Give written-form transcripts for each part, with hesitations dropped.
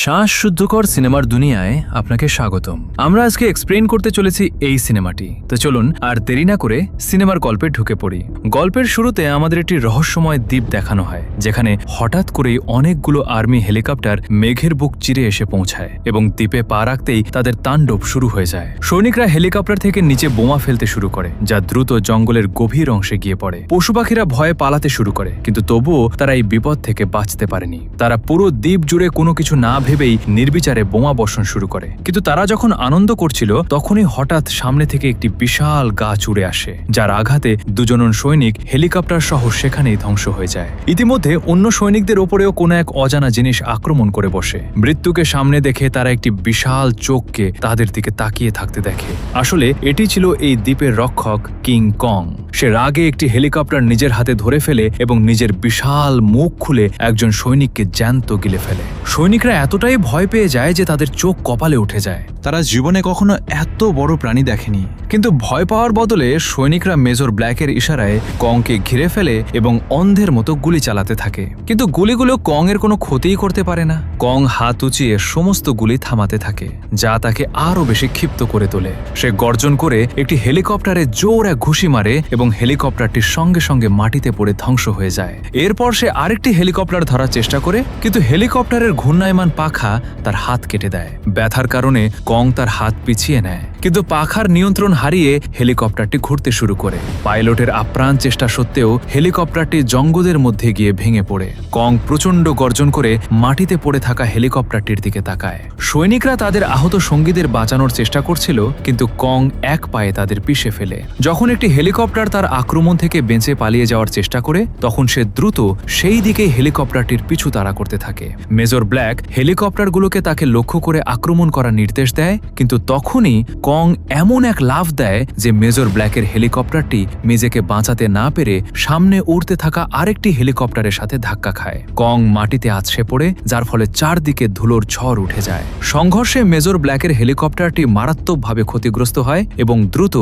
শ্বাসশুদ্ধকর সিনেমার দুনিয়ায় আপনাকে স্বাগতম। আমরা আজকে এক্সপ্লেইন করতে চলেছি এই সিনেমাটি। তো চলুন আর দেরি না করে সিনেমার গল্পে ঢুকে পড়ি। গল্পের শুরুতে আমাদের একটি রহস্যময় দ্বীপ দেখানো হয়, যেখানে হঠাৎ করেই অনেকগুলো আর্মি হেলিকপ্টার মেঘের বুক চিরে এসে পৌঁছায় এবং দ্বীপে পা রাখতেই তাদের তাণ্ডব শুরু হয়ে যায়। সৈনিকরা হেলিকপ্টার থেকে নিচে বোমা ফেলতে শুরু করে, যা দ্রুত জঙ্গলের গভীর অংশে গিয়ে পড়ে। পশু পাখিরা ভয়ে পালাতে শুরু করে, কিন্তু তবুও তারা এই বিপদ থেকে বাঁচতে পারেনি। তারা পুরো দ্বীপ জুড়ে কোনো কিছু না ভেবেই নির্বিচারে বোমা বর্ষণ শুরু করে। কিন্তু তারা যখন আনন্দ করছিল, তখনই হঠাৎ সামনে থেকে একটি বিশাল গাছ উড়ে আসে, যার আঘাতে দুজন সৈনিক হেলিকপ্টার সহ সেখানেই ধ্বংস হয়ে যায়। ইতিমধ্যে অন্য সৈনিকদের ওপরেও কোনো এক অজানা জিনিস আক্রমণ করে বসে। মৃত্যুকে সামনে দেখে তারা একটি বিশাল চোখকে তাদের দিকে তাকিয়ে থাকতে দেখে। আসলে এটি ছিল এই দ্বীপের রক্ষক কিং কং। সে রাগে একটি হেলিকপ্টার নিজের হাতে ধরে ফেলে এবং নিজের বিশাল মুখ খুলে একজন সৈনিককে জ্যান্ত গিলে ফেলে। সৈনিকরা এতটাই ভয় পেয়ে যায় যে তাদের চোখ কপালে উঠে যায়। তারা জীবনে কখনো এত বড় প্রাণী দেখেনি। কিন্তু ভয় পাওয়ার বদলে সৈনিকরা মেজর ব্ল্যাকের ইশারায় কংকে ঘিরে ফেলে এবং অন্ধের মতো গুলি চালাতে থাকে। কিন্তু গুলিগুলো কং এর কোনো ক্ষতিই করতে পারে না। কং হাত উঁচিয়ে সমস্ত গুলি থামাতে থাকে, যা তাকে আরো বেশি ক্ষিপ্ত করে তোলে। সে গর্জন করে একটি হেলিকপ্টারে জোর এক ঘুষি মারে এবং হেলিকপ্টারটির সঙ্গে সঙ্গে মাটিতে পড়ে ধ্বংস হয়ে যায়। এরপর সে আরেকটি হেলিকপ্টার ধরার চেষ্টা করে, কিন্তু হেলিকপ্টারের ঘূর্ণায়মান পাখা তার হাত কেটে দেয়। ব্যথার কারণে কং তার হাত পিছিয়ে নেয়, কিন্তু পাখার নিয়ন্ত্রণ হারিয়ে হেলিকপ্টারটি ঘুরতে শুরু করে। পাইলটের আপ্রাণ চেষ্টা সত্ত্বেও হেলিকপ্টারটি জঙ্গলের মধ্যে গিয়ে ভেঙে পড়ে। কং প্রচণ্ড গর্জন করে মাটিতে পড়ে থাকা হেলিকপ্টারটির দিকে তাকায়। সৈনিকরা তাদের আহত সঙ্গীদের বাঁচানোর চেষ্টা করছিল, কিন্তু কং এক পায়ে তাদের পিষে ফেলে। যখন একটি হেলিকপ্টার তার আক্রমণ থেকে বেঁচে পালিয়ে যাওয়ার চেষ্টা করে, তখন সে দ্রুত সেই দিকে হেলিকপ্টারটির পিছু তাড়া করতে থাকে। মেজর ব্ল্যাক হেলিকপ্টারগুলোকে তাকে লক্ষ্য করে আক্রমণ করার নির্দেশ দেয়, কিন্তু তখনই কং এমন এক লাফ দেয় যে মেজর ব্ল্যাকের হেলিকপ্টারটি নিজেকে বাঁচাতে না পেরে সামনে উড়তে থাকা আরেকটি হেলিকপ্টারের সাথে ধাক্কা খায়। কং মাটিতে আছড়ে পড়ে, যার ফলে চারদিকে ধুলোর ঝড় উঠে যায়। সংঘর্ষে মেজর ব্ল্যাকের হেলিকপ্টারটি মারাত্মকভাবে ক্ষতিগ্রস্ত হয় এবং দ্রুত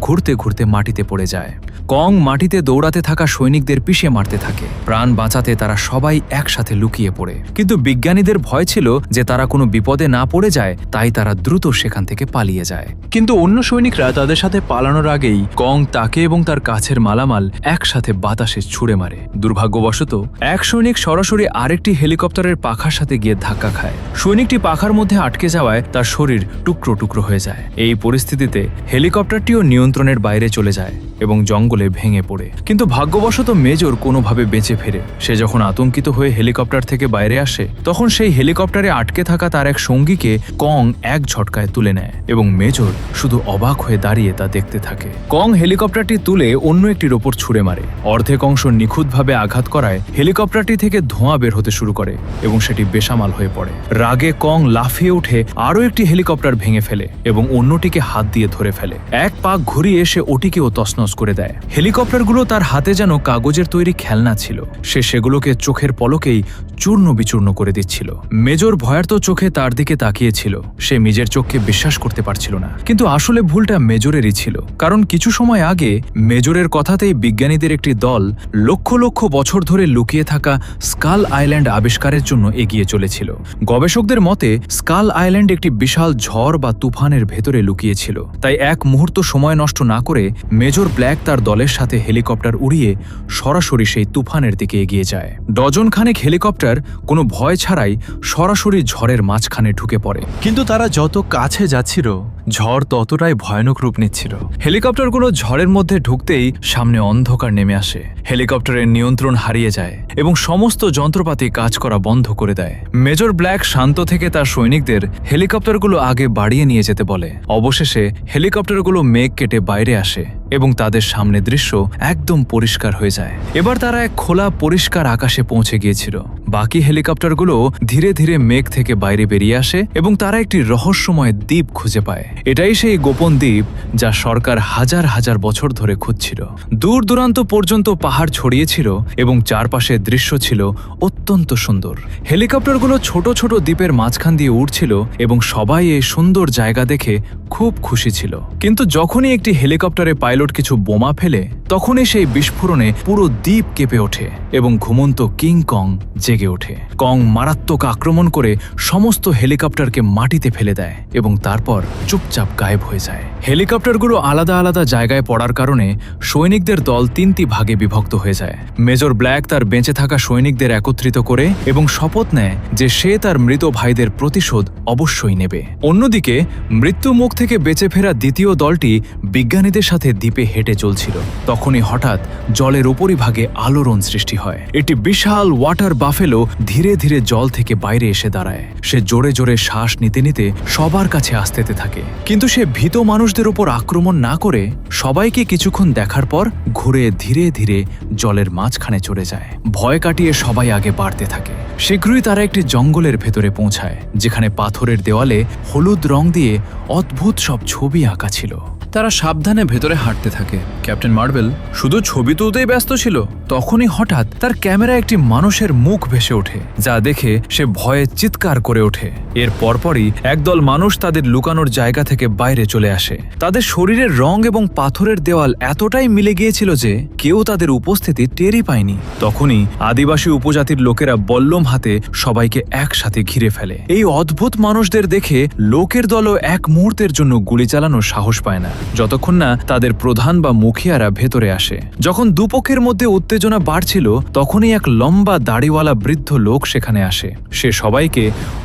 ঘুরতে ঘুরতে মাটিতে পড়ে যায়। কং মাটিতে দৌড়াতে থাকা সৈনিকদের পিষে মারতে থাকে। প্রাণ বাঁচাতে তারা সবাই একসাথে লুকিয়ে পড়ে, কিন্তু বিজ্ঞানীদের ভয় ছিল যে তারা কোনো বিপদে না পড়ে যায়, তাই তারা দ্রুত সেখান থেকে পালিয়ে যায়। কিন্তু অন্য সৈনিকরা তাদের সাথে পালানোর আগেই কং তাকে এবং তার কাছের মালামাল একসাথে বাতাসে ছুঁড়ে মারে। দুর্ভাগ্যবশত এক সৈনিক সরাসরি আরেকটি হেলিকপ্টারের পাখার সাথে গিয়ে ধাক্কা খায়। সৈনিকটি পাখার মধ্যে আটকে যাওয়ায় তার শরীর টুকরো টুকরো হয়ে যায়। এই পরিস্থিতিতে হেলিকপ্টারটিও নিয়ন্ত্রণের বাইরে চলে যায় এবং জঙ্গলে ভেঙে পড়ে। কিন্তু ভাগ্যবশত মেজর কোনোভাবে বেঁচে ফেরে। সে যখন আতঙ্কিত হয়ে হেলিকপ্টার থেকে বাইরে আসে, তখন সেই হেলিকপ্টারে আটকে থাকা তার এক সঙ্গীকে কং এক ঝটকায় তুলে নেয় এবং মেজর শুধু অবাক হয়ে দাঁড়িয়ে তা দেখতে থাকে। কং হেলিকপ্টারটি তুলে অন্য একটির ওপর ছুঁড়ে মারে। অর্ধেক অংশ নিখুঁতভাবে আঘাত করায় হেলিকপ্টারটি থেকে ধোঁয়া বের হতে শুরু করে এবং সেটি বেসামাল হয়ে পড়ে। রাগে কং লাফিয়ে উঠে আরও একটি হেলিকপ্টার ভেঙে ফেলে এবং অন্যটিকে হাত দিয়ে ধরে ফেলে। এক পাক ঘুরিয়ে সে ওটিকেও তছনছ করে দেয়। হেলিকপ্টারগুলো তার হাতে যেন কাগজের তৈরি খেলনা ছিল। সে সেগুলোকে চোখের পলকেই চূর্ণ বিচূর্ণ করে দিচ্ছিল। মেজর ভয়ার্ত চোখে তার দিকে তাকিয়েছিল। সে নিজের চোখকে বিশ্বাস করতে পারছিল না, কিন্তু আসলে ভুলটা মেজরেরই ছিল। কারণ কিছু সময় আগে মেজরের কথাতেই বিজ্ঞানীদের একটি দল লক্ষ লক্ষ বছর ধরে লুকিয়ে থাকা স্কাল আইল্যান্ড আবিষ্কারের জন্য এগিয়ে চলেছিল। গবেষকদের মতে স্কাল আইল্যান্ড একটি বিশাল ঝড় বা তুফানের ভেতরে লুকিয়েছিল। তাই এক মুহূর্ত সময় নষ্ট না করে মেজর ব্ল্যাক তার দলের সাথে হেলিকপ্টার উড়িয়ে সরাসরি সেই তুফানের দিকে এগিয়ে যায়। ডজন খানেক হেলিকপ্টার কোনো ভয় ছাড়াই সরাসরি ঝড়ের মাঝখানে ঢুকে পড়ে। কিন্তু তারা যত কাছে যাচ্ছিল, ঝড় ততটাই ভয়ানক রূপ নিচ্ছিল। হেলিকপ্টারগুলো ঝড়ের মধ্যে ঢুকতেই সামনে অন্ধকার নেমে আসে। হেলিকপ্টারের নিয়ন্ত্রণ হারিয়ে যায় এবং সমস্ত যন্ত্রপাতি কাজ করা বন্ধ করে দেয়। মেজর ব্ল্যাক শান্ত থেকে তার সৈনিকদের হেলিকপ্টারগুলো আগে বাড়িয়ে নিয়ে যেতে বলে। অবশেষে হেলিকপ্টারগুলো মেঘ কেটে বাইরে আসে এবং তাদের সামনে দৃশ্য একদম পরিষ্কার হয়ে যায়। এবার তারা এক খোলা পরিষ্কার আকাশে পৌঁছে গিয়েছিল। বাকি হেলিকপ্টারগুলো ধীরে ধীরে মেঘ থেকে বাইরে বেরিয়ে আসে এবং তারা একটি রহস্যময় দ্বীপ খুঁজে পায়। এটাই সেই গোপন দ্বীপ যা সরকার হাজার হাজার বছর ধরে খুঁজছিল। দূর দূরান্ত পর্যন্ত পাহাড় ছড়িয়েছিল এবং চারপাশের দৃশ্য ছিল অত্যন্ত সুন্দর। হেলিকপ্টারগুলো ছোট ছোট দ্বীপের মাঝখান দিয়ে উড়ছিল এবং সবাই এই সুন্দর জায়গা দেখে খুব খুশি ছিল। কিন্তু যখনই একটি হেলিকপ্টারে পাইলট পাইলট কিছু বোমা ফেলে তখনই সেই বিস্ফোরণে পুরো দ্বীপ কেঁপে ওঠে এবং ঘুমন্ত কিং কং জেগে ওঠে। কং মারাত্মক আক্রমণ করে সমস্ত হেলিকপ্টারকে মাটিতে ফেলে দেয় এবং তারপর চুপচাপ গায়েব হয়ে যায়। হেলিকপ্টারগুলো আলাদা আলাদা জায়গায় পড়ার কারণে সৈনিকদের দল 3টি ভাগে বিভক্ত হয়ে যায়। মেজর ব্ল্যাক তার বেঁচে থাকা সৈনিকদের একত্রিত করে এবং শপথ নেয় যে সে তার মৃত ভাইদের প্রতিশোধ অবশ্যই নেবে। অন্যদিকে মৃত্যু মুখ থেকে বেঁচে ফেরা দ্বিতীয় দলটি বিজ্ঞানীদের সাথে দ্বীপে হেঁটে চলছিল। তখনই হঠাৎ জলের উপরিভাগে আলোড়ন সৃষ্টি হয়। একটি বিশাল ওয়াটার বাফেলো ধীরে ধীরে জল থেকে বাইরে এসে দাঁড়ায়। সে জোরে জোরে শ্বাস নিতে নিতে সবার কাছে আসতে থাকে, কিন্তু সে ভীত মানুষদের উপর আক্রমণ না করে সবাইকে কিছুক্ষণ দেখার পর ঘুরে ধীরে ধীরে জলের মাঝখানে চলে যায়। ভয় কাটিয়ে সবাই আগে বাড়তে থাকে। শীঘ্রই তারা একটি জঙ্গলের ভেতরে পৌঁছায়, যেখানে পাথরের দেওয়ালে হলুদ রং দিয়ে অদ্ভুত সব ছবি আঁকা ছিল। তারা সাবধানে ভেতরে হাঁটতে থাকে। ক্যাপ্টেন মার্বেল শুধু ছবি তুলতেই ব্যস্ত ছিল। তখনই হঠাৎ তার ক্যামেরায় একটি মানুষের মুখ ভেসে ওঠে, যা দেখে সে ভয়ে চিৎকার করে ওঠে। এর পরপরই একদল মানুষ তাদের লুকানোর জায়গা থেকে বাইরে চলে আসে। তাদের শরীরের রং এবং পাথরের দেওয়াল এতটাই মিলে গিয়েছিল যে কেউ তাদের উপস্থিতি টেরই পায়নি। তখনই আদিবাসী উপজাতির লোকেরা বল্লম হাতে সবাইকে একসাথে ঘিরে ফেলে। এই অদ্ভুত মানুষদের দেখে লোকের দলও এক মুহূর্তের জন্য গুলি চালানোর সাহস পায় না, যতক্ষণ না তাদের প্রধান বা মুখিয়ারা ভেতরে আসে। যখন দুপক্ষের মধ্যে উত্তেজনা বাড়ছিল, তখনই এক লম্বা দাড়িওয়ালা বৃদ্ধ লোক সেখানে আসে। সে সবাইকে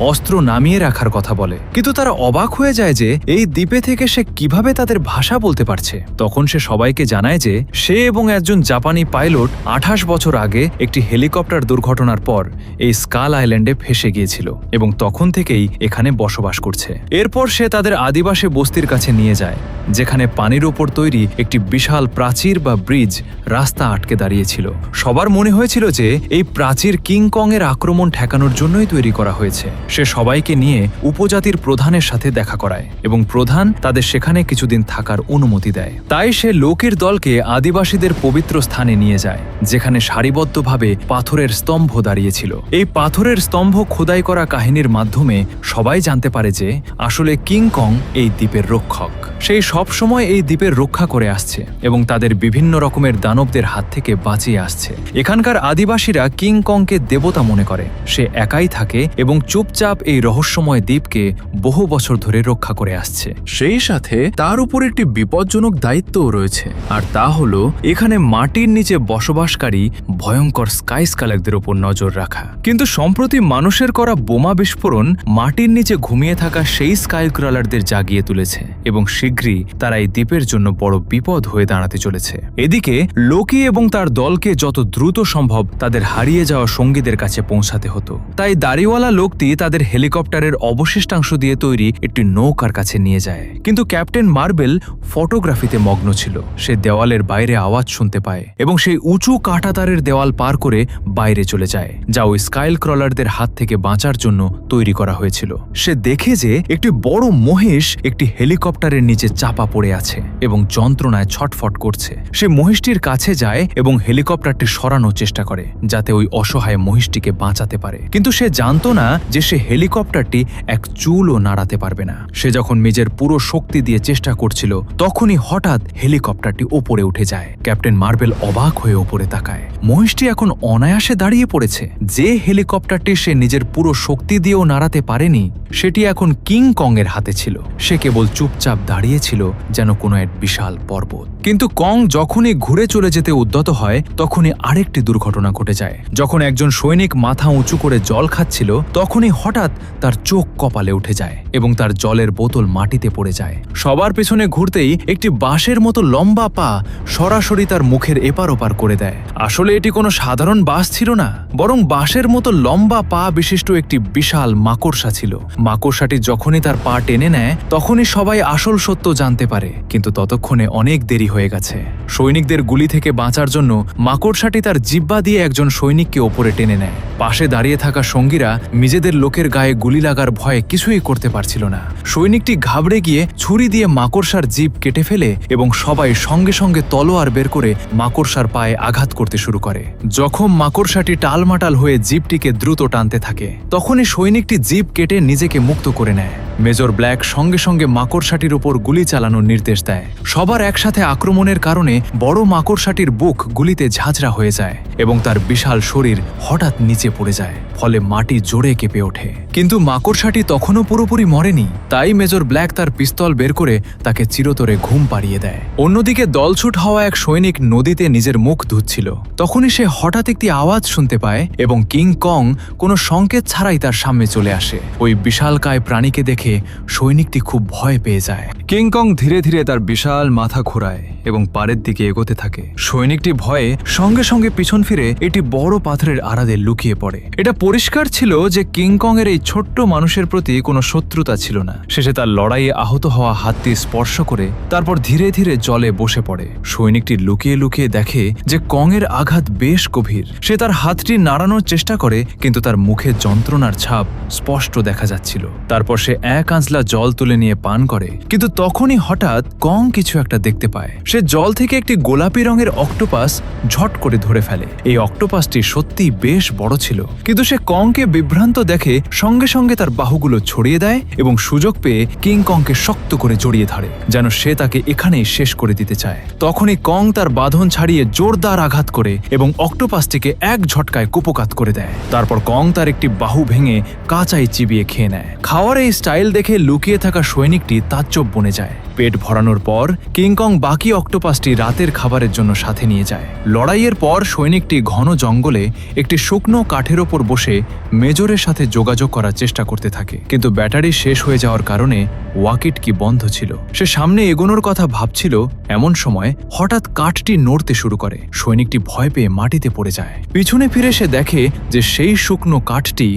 অস্ত্র নামিয়ে রাখার কথা বলে, কিন্তু তারা অবাক হয়ে যায় যে এই দ্বীপে থেকে সে কিভাবে তাদের ভাষা বলতে পারছে। তখন সে সবাইকে জানায় যে সে এবং একজন জাপানি পাইলট 28 বছর আগে একটি হেলিকপ্টার দুর্ঘটনার পর এই স্কাল আইল্যান্ডে ফেসে গিয়েছিল এবং তখন থেকেই এখানে বসবাস করছে। এরপর সে তাদের আদিবাসী বস্তির কাছে নিয়ে যায়, যেখানে পানির ওপর তৈরি একটি বিশাল প্রাচীর বা ব্রিজ রাস্তা আটকে দাঁড়িয়েছিল। সবার মনে হয়েছিল যে এই প্রাচীর কিং কং এর আক্রমণ ঠেকানোর জন্যই তৈরি করা হয়েছে। সে সবাইকে নিয়ে উপজাতির প্রধানের সাথে দেখা করায় এবং প্রধান তাদের সেখানে কিছুদিন থাকার অনুমতি দেয়। তাই সে লোকের দলকে আদিবাসীদের পবিত্র স্থানে নিয়ে যায়, যেখানে সারিবদ্ধভাবে পাথরের স্তম্ভ দাঁড়িয়েছিল। এই পাথরের স্তম্ভ খোদাই করা কাহিনীর মাধ্যমে সবাই জানতে পারে যে আসলে কিং কং এই দ্বীপের রক্ষক। সেই সব সময় এই দ্বীপের রক্ষা করে আসছে এবং তাদের বিভিন্ন রকমের দানবদের হাত থেকে বাঁচিয়ে আসছে। এখানকার আদিবাসীরা কিং কংকে দেবতা মনে করে। সে একাই থাকে এবং চুপচাপ এই রহস্যময় দ্বীপকে বহু বছর ধরে রক্ষা করে আসছে। সেই সাথে তার উপর একটি বিপজ্জনক দায়িত্বও রয়েছে, আর তা হলো এখানে মাটির নিচে বসবাসকারী ভয়ঙ্কর স্কাই স্কালারদের উপর নজর রাখা। কিন্তু সম্প্রতি মানুষের করা বোমা বিস্ফোরণ মাটির নিচে ঘুমিয়ে থাকা সেই স্কাই ক্রলারদের জাগিয়ে তুলেছে এবং শীঘ্রই তারা এই দ্বীপের জন্য বড় বিপদ হয়ে দাঁড়াতে চলেছে। এদিকে লোকি এবং তার দলকে যত দ্রুত সম্ভব তাদের হারিয়ে যাওয়া সঙ্গীদের কাছে পৌঁছাতে হতো। তাই দাড়িওয়ালা লোকটি তাদের হেলিকপ্টারের অবশিষ্টাংশ দিয়ে তৈরি একটি নৌকার কাছে নিয়ে যায়। কিন্তু ক্যাপ্টেন মার্বেল ফটোগ্রাফিতে মগ্ন ছিল। সে দেওয়ালের বাইরে আওয়াজ শুনতে পায় এবং সেই উঁচু কাঁটাতারের দেওয়াল পার করে বাইরে চলে যায়, যা ওই স্কাইল ক্রলারদের হাত থেকে বাঁচার জন্য তৈরি করা হয়েছিল। সে দেখে যে একটি বড় মহিষ একটি হেলিকপ্টারের নিচে চাপা পড়ে আছে এবং যন্ত্রণায় ছটফট করছে। সে মহিষটির কাছে যায় এবং হেলিকপ্টারটি সরানোর চেষ্টা করে, যাতে ওই অসহায় মহিষটিকে বাঁচাতে পারে। কিন্তু সে জানতো না যে সে হেলিকপ্টারটি এক চুলও নাড়াতে পারবে না। সে যখন নিজের পুরো শক্তি দিয়ে চেষ্টা করছিল, তখনই হঠাৎ হেলিকপ্টারটি ওপরে উঠে যায়। ক্যাপ্টেন মার্বেল অবাক হয়ে ওপরে তাকায়। মহিষটি এখন অনায়াসে দাঁড়িয়ে পড়েছে। যে হেলিকপ্টারটি সে নিজের পুরো শক্তি দিয়েও নাড়াতে পারেনি, সেটি এখন কিং কং এর হাতে ছিল। সে কেবল চুপচাপ দাঁড়িয়েছিল যেন কোনো এক বিশাল পর্বত। কিন্তু কং যখনই ঘুরে চলে যেতে উদ্যত হয়, তখনই আরেকটি দুর্ঘটনা ঘটে যায়। যখন একজন সৈনিক মাথা উঁচু করে জল খাচ্ছিল, তখনই হঠাৎ তার চোখ কপালে উঠে যায় এবং তার জলের বোতল মাটিতে পড়ে যায়। সবার পেছনে ঘুরতেই একটি বাঁশের মতো লম্বা পা সরাসরি তার মুখের এপার ওপার করে দেয়। আসলে এটি কোনো সাধারণ বাঁশ ছিল না, বরং বাঁশের মতো লম্বা পা বিশিষ্ট একটি বিশাল মাকড়সা ছিল। মাকড়সাটি যখনই তার পা টেনে নেয়, তখনই সবাই আসল সত্য জানতে পারে, কিন্তু ততক্ষণে অনেক দেরি হয়ে গেছে। সৈনিকদের গুলি থেকে বাঁচার জন্য মাকড়সাটি তার জিহ্বা দিয়ে একজন সৈনিককে ওপরে টেনে নেয়। পাশে দাঁড়িয়ে থাকা সঙ্গীরা নিজেদের লোকের গায়ে গুলি লাগার ভয়ে কিছুই করতে পারছিল না। সৈনিকটি ঘাবড়ে গিয়ে ছুরি দিয়ে মাকড়সার জিভ কেটে ফেলে এবং সবাই সঙ্গে সঙ্গে তলোয়ার বের করে মাকড়সার পায়ে আঘাত করতে শুরু করে। যখন মাকড়সাটি টালমাটাল হয়ে জিভটিকে দ্রুত টানতে থাকে, তখনই সৈনিকটি জিভ কেটে নিজেকে মুক্ত করে নেয়। মেজর ব্ল্যাক সঙ্গে সঙ্গে মাকড়সাটির উপর গুলি চালানো নির্দেশ দেয়। সবার একসাথে আক্রমণের কারণে বড় মাকড়সাটির বুক গুলিতে ঝাঁঝরা হয়ে যায় এবং তার বিশাল শরীর হঠাৎ নিচে পড়ে যায়, ফলে মাটি জোরে কেঁপে ওঠে। কিন্তু মাকড়সাটি তখনও পুরোপুরি মরেনি, তাই মেজর ব্ল্যাক তার পিস্তল বের করে তাকে চিরতরে ঘুম পাড়িয়ে দেয়। অন্যদিকে দলছুট হওয়া এক সৈনিক নদীতে নিজের মুখ ধুচ্ছিল। তখনই সে হঠাৎ একটি আওয়াজ শুনতে পায় এবং কিং কং কোনো সংকেত ছাড়াই তার সামনে চলে আসে। ওই বিশালকায় প্রাণীকে দেখে সৈনিকটি খুব ভয় পেয়ে যায়। কিং কং ধীরে ধীরে তার বিশাল মাথা ঘোরায় এবং পাড়ের দিকে এগোতে থাকে। সৈনিকটি ভয়ে সঙ্গে সঙ্গে পিছন ফিরে একটি বড় পাথরের আড়ালে লুকিয়ে পড়ে। এটা পরিষ্কার ছিল যে কিং কং এর এই ছোট্ট মানুষের প্রতি কোনো শত্রুতা ছিল না। শেষে তার লড়াইয়ে আহত হওয়া হাতটি স্পর্শ করে তারপর ধীরে ধীরে জলে বসে পড়ে। সৈনিকটি লুকিয়ে লুকিয়ে দেখে যে কং এর আঘাত বেশ গভীর। সে তার হাতটি নাড়ানোর চেষ্টা করে, কিন্তু তার মুখে যন্ত্রণার ছাপ স্পষ্ট দেখা যাচ্ছিল। তারপর সে এক আঁচলা জল তুলে নিয়ে পান করে, কিন্তু তখনই হঠাৎ কং কিছু একটা দেখতে পায়। সে জল থেকে একটি গোলাপি রঙের অক্টোপাস ঝট করে ধরে ফেলে। এই অক্টোপাসটি সত্যিই বেশ বড় ছিল, কিন্তু সে কংকে বিভ্রান্ত দেখে সঙ্গে সঙ্গে তার বাহুগুলো ছড়িয়ে দেয় এবং সুযোগ পেয়ে কিং কংকে শক্ত করে জড়িয়ে ধরে, যেন সে তাকে এখানেই শেষ করে দিতে চায়। তখনই কং তার বাঁধন ছাড়িয়ে জোরদার আঘাত করে এবং অক্টোপাসটিকে এক ঝটকায় কুপোকাত করে দেয়। তারপর কং তার একটি বাহু ভেঙে কাঁচাই চিবিয়ে খেয়ে নেয়। খাওয়ার এই স্টাইল দেখে লুকিয়ে থাকা সৈনিকটি তাজ্জব বনে যায়। পেট ভরানোর পর কিং কং বাকি অক্টোপাসটি রাতের খাবারের জন্য সাথে নিয়ে যায়। লড়াইয়ের পর সৈনিকটি ঘন জঙ্গলে একটি শুকনো কাঠের ওপর বসে মেজরের সাথে যোগাযোগ করার চেষ্টা করতে থাকে, কিন্তু ব্যাটারি শেষ হয়ে যাওয়ার কারণে ওয়াকিটকি বন্ধ ছিল। সে সামনে এগোনোর কথা ভাবছিল, এমন সময় হঠাৎ কাঠটি নড়তে শুরু করে। সৈনিকটি ভয় পেয়ে মাটিতে পড়ে যায়। পিছনে ফিরে সে দেখে যে সেই শুকনো কাঠটি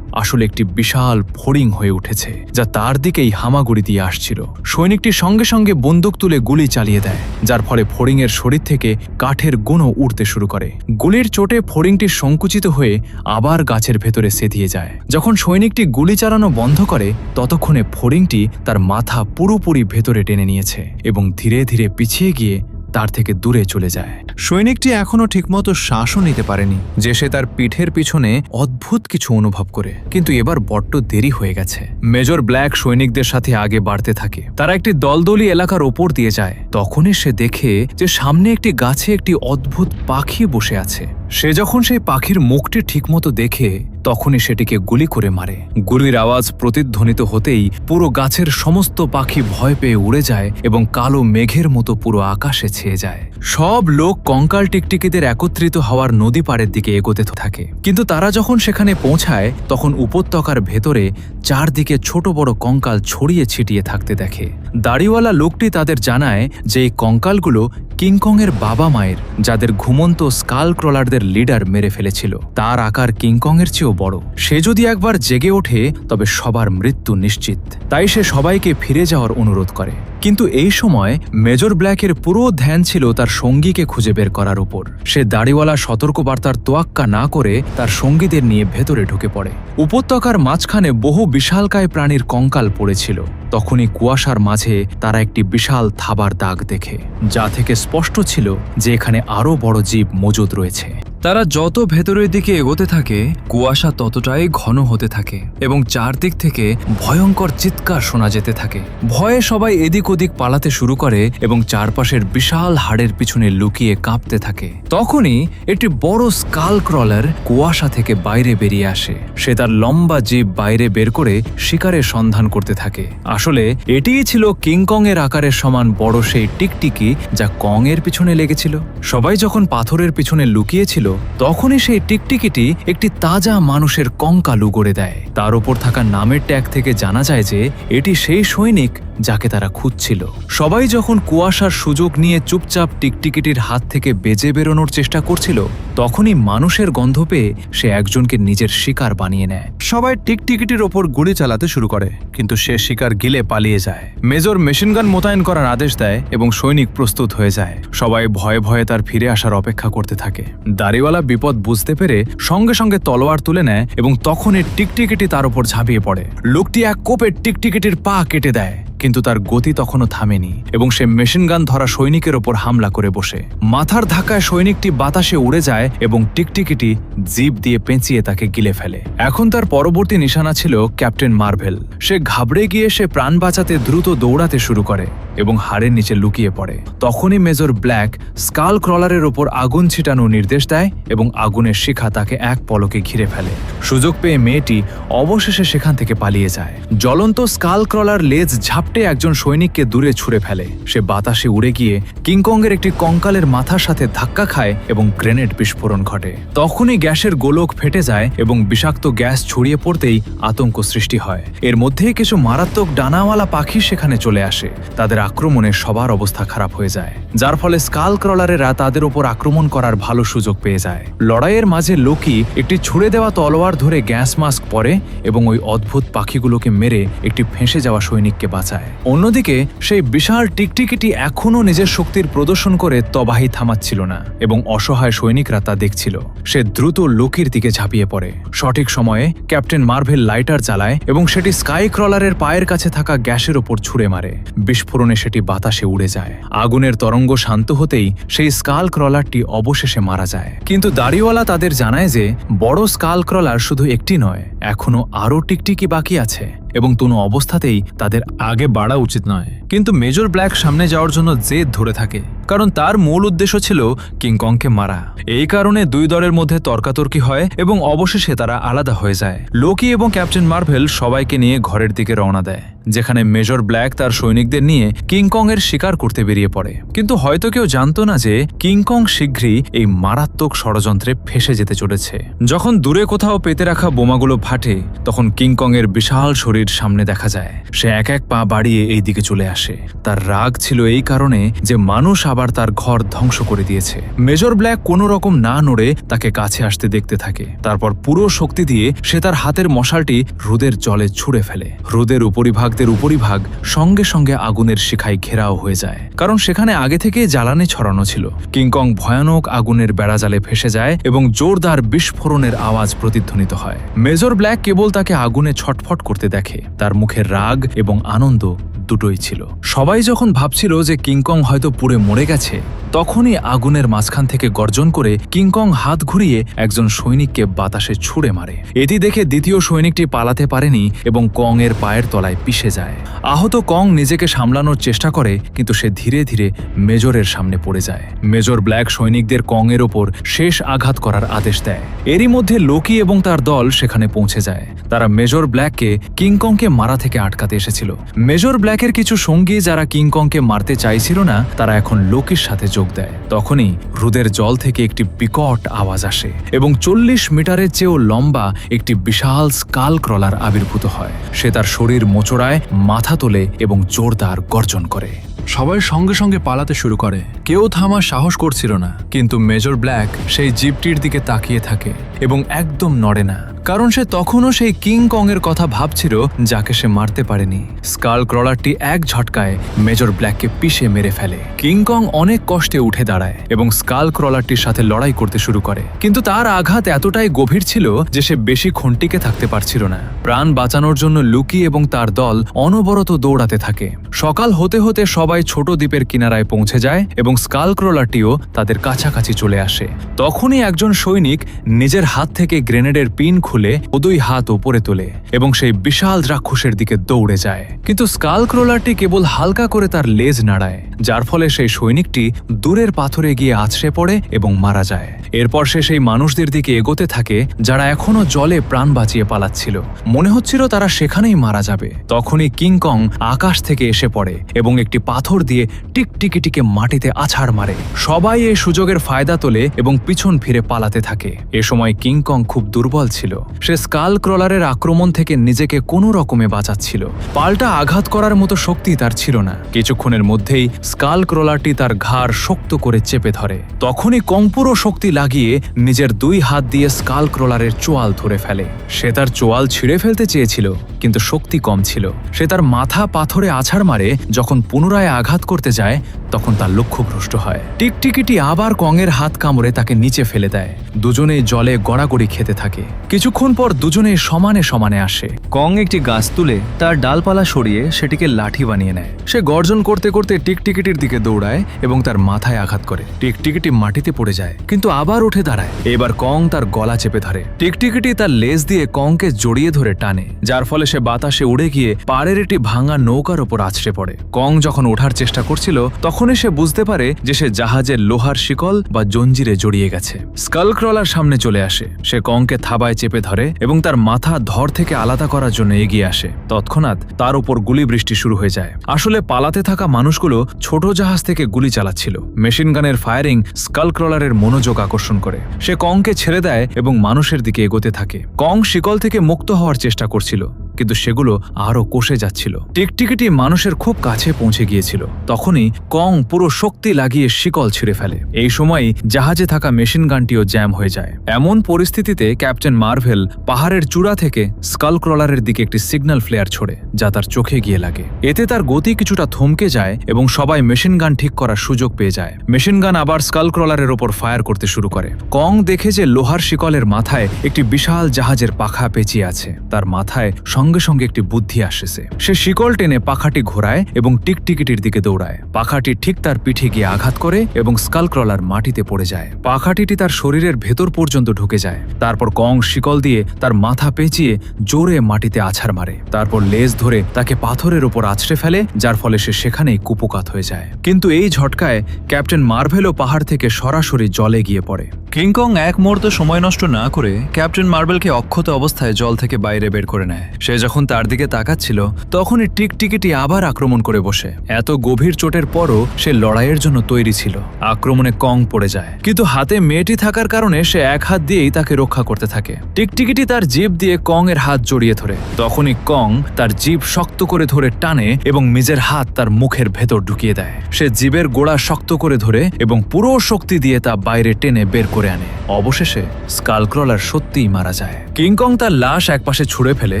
আসলে একটি বিশাল ফড়িং হয়ে উঠেছে, যা তার দিকেই হামাগুড়ি দিয়ে আসছিল। সৈনিকটি সঙ্গে সঙ্গে বন্দুক তুলে গুলি চালিয়ে দেয়, যার ফলে ফড়িংয়ের শরীর থেকে কাঠের গুঁড়ো উঠতে শুরু করে। গুলির চোটে ফড়িংটি সংকুচিত হয়ে আবার গাছের ভেতরে সেধিয়ে যায়। যখন সৈনিকটি গুলি চালানো বন্ধ করে, ততক্ষণে ফড়িংটি তার মাথা পুরোপুরি ভেতরে টেনে নিয়েছে এবং ধীরে ধীরে পিছিয়ে গিয়ে তার থেকে দূরে চলে যায়। সৈনিকটি এখনো ঠিকমতো শ্বাসও নিতে পারেনি যে সে তার পিঠের পিছনে অদ্ভুত কিছু অনুভব করে, কিন্তু এবার বড্ড দেরি হয়ে গেছে। মেজর ব্ল্যাক সৈনিকদের সাথে আগে বাড়তে থাকে। তারা একটি দলদলি এলাকার ওপর দিয়ে যায়। তখনই সে দেখে যে সামনে একটি গাছে একটি অদ্ভুত পাখি বসে আছে। সে যখন সেই পাখির মুখটি ঠিকমতো দেখে, তখনই সেটিকে গুলি করে মারে। গুলির আওয়াজ প্রতিধ্বনিত হতেই পুরো গাছের সমস্ত পাখি ভয় পেয়ে উড়ে যায় এবং কালো মেঘের মতো পুরো আকাশে ছেয়ে যায়। সব লোক কঙ্কাল টিকটিকিদের একত্রিত হওয়ার নদী পাড়ের দিকে এগোতে থাকে, কিন্তু তারা যখন সেখানে পৌঁছায় তখন উপত্যকার ভেতরে চারদিকে ছোট বড় কঙ্কাল ছড়িয়ে ছিটিয়ে থাকতে দেখে। দাড়িওয়ালা লোকটি তাদের জানায় যে এই কঙ্কালগুলো কিংকংয়ের বাবা মায়ের, যাদের ঘুমন্ত স্কাল ক্রলারদের লিডার মেরে ফেলেছিল। তার আকার কিংকংয়ের চেয়েও বড়। সে যদি একবার জেগে ওঠে তবে সবার মৃত্যু নিশ্চিত। তাই সে সবাইকে ফিরে যাওয়ার অনুরোধ করে। কিন্তু এই সময় মেজর ব্ল্যাকের পুরো ধ্যান ছিল তার সঙ্গীকে খুঁজে বের করার উপর। সে দাড়িওয়ালা সতর্কবার্তার তোয়াক্কা না করে তার সঙ্গীদের নিয়ে ভেতরে ঢুকে পড়ে। উপত্যকার মাঝখানে বহু বিশালকায় প্রাণীর কঙ্কাল পড়েছিল। তখনই কুয়াশার মাঝে তারা একটি বিশাল থাবার দাগ দেখে, যা থেকে স্পষ্ট ছিল যে এখানে আরও বড় জীব মজুদ রয়েছে। তারা যত ভেতরের দিকে এগোতে থাকে, কুয়াশা ততটাই ঘন হতে থাকে এবং চারদিক থেকে ভয়ঙ্কর চিৎকার শোনা যেতে থাকে। ভয়ে সবাই এদিক ওদিক পালাতে শুরু করে এবং চারপাশের বিশাল হাড়ের পিছনে লুকিয়ে কাঁপতে থাকে। তখনই একটি বড় স্কাল ক্রলার কুয়াশা থেকে বাইরে বেরিয়ে আসে। সে তার লম্বা জিভ বাইরে বের করে শিকারের সন্ধান করতে থাকে। আসলে এটিই ছিল কিংকং এর আকারের সমান বড় সেই টিকটিকি যা কং এর পিছনে লেগেছিল। সবাই যখন পাথরের পিছনে লুকিয়েছিল, তখনই সেই টিকটিকিটি একটি তাজা মানুষের কঙ্কাল উগড়ে দেয়। তার উপর থাকা নামের ট্যাগ থেকে জানা যায় যে এটি সেই সৈনিক যাকে তারা খুঁজছিল। সবাই যখন কুয়াশার সুযোগ নিয়ে চুপচাপ টিকটিকিটির হাত থেকে বেঁচে বেরোনোর চেষ্টা করছিল, তখনই মানুষের গন্ধ পেয়ে সে একজনকে নিজের শিকার বানিয়ে নেয়। সবাই টিকটিকিটির ওপর গুলি চালাতে শুরু করে, কিন্তু সে শিকার গিলে পালিয়ে যায়। মেজর মেশিনগান মোতায়েন করার আদেশ দেয় এবং সৈনিক প্রস্তুত হয়ে যায়। সবাই ভয়ে ভয়ে তার ফিরে আসার অপেক্ষা করতে থাকে। দাড়িওয়ালা বিপদ বুঝতে পেরে সঙ্গে সঙ্গে তলোয়ার তুলে নেয় এবং তখনই টিকটিকিটি তার উপর ঝাঁপিয়ে পড়ে। লোকটি এক কোপে টিকটিকিটির পা কেটে দেয়, কিন্তু তার গতি তখনও থামেনি এবং সে মেশিনগান ধরা সৈনিকের ওপর হামলা করে বসে। মাথার ধাক্কায় সৈনিকটি বাতাসে উড়ে যায় এবং টিকটিকিটি জিভ দিয়ে পেঁচিয়ে তাকে গিলে ফেলে। এখন তার পরবর্তী নিশানা ছিল ক্যাপ্টেন মার্ভেল। সে ঘাবড়ে গিয়ে সে প্রাণ বাঁচাতে দ্রুত দৌড়াতে শুরু করে, এবং হাড়ের নিচে লুকিয়ে পড়ে। তখনই মেজর ব্ল্যাক স্কাল ক্রলারের ওপর আগুন ছিটানোর নির্দেশ দেয় এবং আগুনের শিখা তাকে এক পলকে ঘিরে ফেলে। সুযোগ পেয়ে মেয়েটি অবশেষে সেখান থেকে পালিয়ে যায়। জ্বলন্ত স্কাল ক্রলার লেজ ঝাপটে একজন সৈনিককে দূরে ছুঁড়ে ফেলে। সে বাতাসে উড়ে গিয়ে কিংকংয়ের একটি কঙ্কালের মাথার সাথে ধাক্কা খায় এবং গ্রেনেড বিস্ফোরণ ঘটে। তখনই গ্যাসের গোলক ফেটে যায় এবং বিষাক্ত গ্যাস ছড়িয়ে পড়তেই আতঙ্ক সৃষ্টি হয়। এর মধ্যেই কিছু মারাত্মক ডানাওয়ালা পাখি সেখানে চলে আসে। তাদের আক্রমণে সবার অবস্থা খারাপ হয়ে যায়, যার ফলে স্কাল ক্রলারেরা তাদের উপর আক্রমণ করার ভালো সুযোগ পেয়ে যায়। লড়াইয়ের মাঝে লোকি একটি ছুড়ে দেওয়া তলোয়ার ধরে গ্যাস মাস্ক পরে এবং ওই অদ্ভুত পাখিগুলোকে মেরে একটি ফেঁসে যাওয়া সৈনিককে বাঁচায়। অন্যদিকে সেই বিশাল টিকটিকিটি এখনও নিজের শক্তির প্রদর্শন করে তবাহি থামাচ্ছিল না এবং অসহায় সৈনিকরা তা দেখছিল। সে দ্রুত লোকির দিকে ঝাঁপিয়ে পড়ে। সঠিক সময়ে ক্যাপ্টেন মার্ভেল লাইটার চালায় এবং সেটি স্কাই ক্রলারের পায়ের কাছে থাকা গ্যাসের ওপর ছুঁড়ে মারে। বিস্ফোরণে সেটি বাতাসে উড়ে যায়। আগুনের তরঙ্গ শান্ত হতেই সেই স্কাল ক্রলারটি অবশেষে মারা যায়। কিন্তু দাড়িওয়ালা তাদের জানায় যে বড় স্কাল ক্রলার শুধু একটি নয়, এখনো আরও টিকটিকি বাকি আছে এবং কোনো অবস্থাতেই তাদের আগে বাড়া উচিত নয়। কিন্তু মেজর ব্ল্যাক সামনে যাওয়ার জন্য জেদ ধরে থাকে, কারণ তার মূল উদ্দেশ্য ছিল কিংকংকে মারা। এই কারণে দুই দলের মধ্যে তর্কাতর্কি হয় এবং অবশেষে তারা আলাদা হয়ে যায়। লোকি এবং ক্যাপ্টেন মার্ভেল সবাইকে নিয়ে ঘরের দিকে রওনা দেয়, যেখানে মেজর ব্ল্যাক তার সৈনিকদের নিয়ে কিংকং এর শিকার করতে বেরিয়ে পড়ে। কিন্তু হয়তো কেউ জানতো না যে কিংকং শীঘ্রই এই মারাত্মক ষড়যন্ত্রে ফেঁসে যেতে চলেছে। যখন দূরে কোথাও পেতে রাখা বোমাগুলো ফাটে, তখন কিংকং এর বিশাল শরীর সামনে দেখা যায়। সে এক এক পা বাড়িয়ে এই দিকে চলে আসে। তার রাগ ছিল এই কারণে যে মানুষ আবার তার ঘর ধ্বংস করে দিয়েছে। মেজর ব্ল্যাক কোনো রকম না নড়ে তাকে কাছে আসতে দেখতে থাকে। তারপর পুরো শক্তি দিয়ে সে তার হাতের মশালটি হ্রদের জলে ছুঁড়ে ফেলে। হ্রদের উপরিভাগদের উপরিভাগ সঙ্গে সঙ্গে আগুনের শিখায় ঘেরাও হয়ে যায়, কারণ সেখানে আগে থেকে জ্বালানি ছড়ানো ছিল। কিংকং ভয়ানক আগুনের বেড়াজালে ফেসে যায় এবং জোরদার বিস্ফোরণের আওয়াজ প্রতিধ্বনিত হয়। মেজর ব্ল্যাক কেবল তাকে আগুনে ছটফট করতে দেখে। তার মুখে রাগ এবং আনন্দ দুটোই ছিল। সবাই যখন ভাবছিল যে কিংকং হয়তো পুড়ে মরে গেছে, তখনই আগুনের মাঝখান থেকে গর্জন করে কিংকং হাত ঘুরিয়ে একজন সৈনিককে বাতাসে ছুঁড়ে মারে। এটি দেখে দ্বিতীয় সৈনিকটি পালাতে পারেনি এবং কং এর পায়ের তলায় পিষে যায়। আহত কং নিজেকে সামলানোর চেষ্টা করে, কিন্তু সে ধীরে ধীরে মেজরের সামনে পড়ে যায়। মেজর ব্ল্যাক সৈনিকদের কং এর ওপর শেষ আঘাত করার আদেশ দেয়। এরই মধ্যে লোকি এবং তার দল সেখানে পৌঁছে যায়। তারা মেজর ব্ল্যাককে কিংকংকে মারা থেকে আটকাতে এসেছিল। মেজর ব্ল্যাকের কিছু সঙ্গী যারা কিংকংকে মারতে চাইছিল না, তারা এখন লোকির সাথে যোগ দেয়। তখনই হ্রদের জল থেকে একটি বিকট আওয়াজ আসে এবং 40 মিটারের চেয়েও লম্বা একটি বিশাল স্কাল ক্রলার আবির্ভূত হয়। সে তার শরীর মোচড়ায়, মাথা তোলে এবং জোরদার গর্জন করে। সবাই সঙ্গে সঙ্গে পালাতে শুরু করে। কেউ থামার সাহস করছিল না, কিন্তু মেজর ব্ল্যাক সেই জিপটির দিকে তাকিয়ে থাকে এবং একদম নড়ে না, কারণ সে তখনও সেই কিংকং এর কথা ভাবছিল যাকে সে মারতে পারেনি। স্কাল ক্রলারটি এক ঝটকায় মেজর ব্ল্যাককে পিষে মেরে ফেলে। কিংকং অনেক কষ্টে উঠে দাঁড়ায় এবং স্কাল ক্রলারটির সাথে লড়াই করতে শুরু করে, কিন্তু তার আঘাত এতটাই গভীর ছিল যে সে বেশিক্ষণ টিকে থাকতে পারছিল না। প্রাণ বাঁচানোর জন্য লুকি এবং তার দল অনবরত দৌড়াতে থাকে। সকাল হতে হতে সবাই ছোট দ্বীপের কিনারায় পৌঁছে যায় এবং স্কাল ক্রলারটিও তাদের কাছাকাছি চলে আসে। তখনই একজন সৈনিক নিজের হাত থেকে গ্রেনেডের পিন খুলে ও দুই হাত উপরে তোলে এবং সেই বিশাল রাক্ষসের দিকে দৌড়ে যায়। কিন্তু স্কাল ক্রলারটি কেবল হালকা করে তার লেজ নাড়ায়, যার ফলে সেই সৈনিকটি দূরের পাথরে গিয়ে আছড়ে পড়ে এবং মারা যায়। এরপর সে সেই মানুষদের দিকে এগোতে থাকে যারা এখনো জলে প্রাণ বাঁচিয়ে পালাচ্ছিল। মনে হচ্ছিল তারা সেখানেই মারা যাবে। তখনই কিংকং আকাশ থেকে এসে পড়ে এবং একটি পাথর দিয়ে টিকটিকিটিকে মাটিতে আছাড় মারে। সবাই এই সুযোগের ফায়দা তোলে এবং পিছন ফিরে পালাতে থাকে। এ সময় কিংকং খুব দুর্বল ছিল। সে স্কাল ক্রলারের আক্রমণ থেকে নিজেকে কোনো রকমে বাঁচাচ্ছিল। পাল্টা আঘাত করার মতো শক্তি তার ছিল না। কিছুক্ষণের মধ্যেই স্কাল ক্রলারটি তার ঘাড় শক্ত করে চেপে ধরে। তখনই কং পুরো শক্তি লাগিয়ে নিজের দুই হাত দিয়ে স্কাল ক্রলারের চোয়াল ধরে ফেলে। সে তার চোয়াল ছিঁড়ে ফেলতে চেয়েছিল, কিন্তু শক্তি কম ছিল। সে তার মাথা পাথরে আছাড় মারে। যখন পুনরায় আঘাত করতে যায়, তখন তার লক্ষ্যভ্রষ্ট হয়। টিকটিকিটি আবার কংয়ের হাত কামড়ে তাকে নিচে ফেলে দেয়। দুজনেই জলে গড়াগড়ি খেতে থাকে। কিছুক্ষণ পর দুজনেই সমানে সমানে আসে। কং একটি গাছ তুলে তার ডালপালা সরিয়ে সেটিকে লাঠি বানিয়ে নেয়। সে গর্জন করতে করতে টিকটিকিটির দিকে দৌড়ায় এবং তার মাথায় আঘাত করে। টিকটিকিটি মাটিতে পড়ে যায়, কিন্তু আবার উঠে দাঁড়ায়। এবার কং তার গলা চেপে ধরে। টিকটিকিটি তার লেজ দিয়ে কংকে জড়িয়ে ধরে টানে, যার ফলে সে বাতাসে উড়ে গিয়ে পাড়ের একটি ভাঙা নৌকার ওপর আছড়ে পড়ে। কং যখন ওঠার চেষ্টা করছিল তখনই সে বুঝতে পারে যে সে জাহাজের লোহার শিকল বা জঞ্জিরে জড়িয়ে গেছে। স্কালক্রলার সামনে চলে আসে। সে কংকে থাবায় চেপে ধরে এবং তার মাথা ধর থেকে আলাদা করার জন্য এগিয়ে আসে। তৎক্ষণাৎ তার উপর গুলি বৃষ্টি শুরু হয়ে যায়। আসলে পালাতে থাকা মানুষগুলো ছোট জাহাজ থেকে গুলি চালাচ্ছিল। মেশিন গানের ফায়ারিং স্কালক্রলারের মনোযোগ আকর্ষণ করে। সে কংকে ছেড়ে দেয় এবং মানুষের দিকে এগোতে থাকে। কং শিকল থেকে মুক্ত হওয়ার চেষ্টা করছিল, কিন্তু সেগুলো আরো কষে যাচ্ছিল। টিকটিকিটি মানুষের খুব কাছে পৌঁছে গিয়েছিল। তখনই কং পুরো শক্তি লাগিয়ে শিকল ছিঁড়ে ফেলে। এই সময় জাহাজে থাকা মেশিন গানটিও জ্যাম হয়ে যায়। এমন পরিস্থিতিতে ক্যাপ্টেন মার্ভেল পাহাড়ের চূড়া থেকে স্কালক্রলারের দিকে একটি সিগন্যাল ফ্লেয়ার ছোড়ে, যা তার চোখে গিয়ে লাগে। এতে তার গতি কিছুটা থমকে যায় এবং সবাই মেশিন গান ঠিক করার সুযোগ পেয়ে যায়। মেশিন গান আবার স্কালক্রলারের ওপর ফায়ার করতে শুরু করে। কং দেখে যে লোহার শিকলের মাথায় একটি বিশাল জাহাজের পাখা পেঁচিয়ে আছে। তার মাথায় সঙ্গে সঙ্গে একটি বুদ্ধি আসেছে। সে শিকল টেনে পাখাটি ঘোরায় এবং টিকটিকিটির দিকে দৌড়ায়। পাখাটি ঠিক তার পিঠে গিয়ে আঘাত করে এবং স্কালক্রলার মাটিতে পড়ে যায়। পাখাটিটি তার শরীরের ভেতর পর্যন্ত ঢুকে যায়। তারপর কং শিকল দিয়ে তার মাথা পেঁচিয়ে জোরে মাটিতে আছাড় মারে। তারপর লেজ ধরে তাকে পাথরের ওপর আছড়ে ফেলে, যার ফলে সে সেখানেই কুপোকাত হয়ে যায়। কিন্তু এই ঝটকায় ক্যাপ্টেন মার্ভেলও পাহাড় থেকে সরাসরি জলে গিয়ে পড়ে। কিংকং এক মুহূর্ত সময় নষ্ট না করে ক্যাপ্টেন মার্বেলকে অক্ষত অবস্থায় জল থেকে বাইরে বের করে নেয়। সে যখন তার দিকে তাকাচ্ছিল তখনই টিকটিকিটি আবার আক্রমণ করে বসে। এত গভীর চোটের পরও সে লড়াইয়ের জন্য তৈরি ছিল। আক্রমণে কং পড়ে যায়, কিন্তু হাতে মেয়েটি থাকার কারণে সে এক হাত দিয়েই তাকে রক্ষা করতে থাকে। টিকটিকিটি তার জিভ দিয়ে কং এর হাত জড়িয়ে ধরে। তখনই কং তার জিভ শক্ত করে ধরে টানে এবং নিজের হাত তার মুখের ভেতর ঢুকিয়ে দেয়। সে জিভের গোড়া শক্ত করে ধরে এবং পুরো শক্তি দিয়ে তা বাইরে টেনে বের করে আনে। অবশেষে স্কালক্রলার সত্যিই মারা যায়। কিংকং তার লাশ একপাশে ছুঁড়ে ফেলে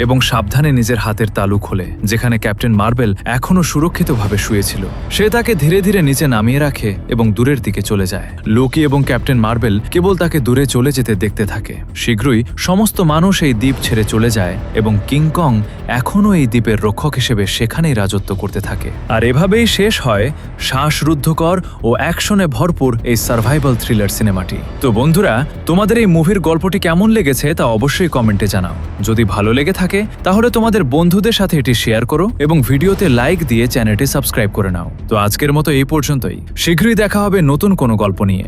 এবং সাবধানে নিজের হাতের তালু খোলে, যেখানে ক্যাপ্টেন মার্বেল এখনো সুরক্ষিতভাবে শুয়েছিল। সে তাকে ধীরে ধীরে নিচে নামিয়ে রাখে এবং দূরের দিকে চলে যায়। লোকি এবং ক্যাপ্টেন মার্বেল কেবল তাকে দূরে চলে যেতে দেখতে থাকে। শীঘ্রই সমস্ত মানুষ এই দ্বীপ ছেড়ে চলে যায় এবং কিংকং এখনো এই দ্বীপের রক্ষক হিসেবে সেখানেই রাজত্ব করতে থাকে। আর এভাবেই শেষ হয় শ্বাসরুদ্ধকর ও অ্যাকশনে ভরপুর এই সার্ভাইভাল থ্রিলার সিনেমাটি। তো বন্ধুরা, তোমাদের এই মুভির গল্পটি কেমন লেগেছে তা অবশ্যই কমেন্টে জানাও। যদি ভালো লেগে থাকে তাহলে তোমাদের বন্ধুদের সাথে এটি শেয়ার করো এবং ভিডিওতে লাইক দিয়ে চ্যানেলটি সাবস্ক্রাইব করে নাও। তো আজকের মতো এই পর্যন্তই। শীঘ্রই দেখা হবে নতুন কোনো গল্প নিয়ে।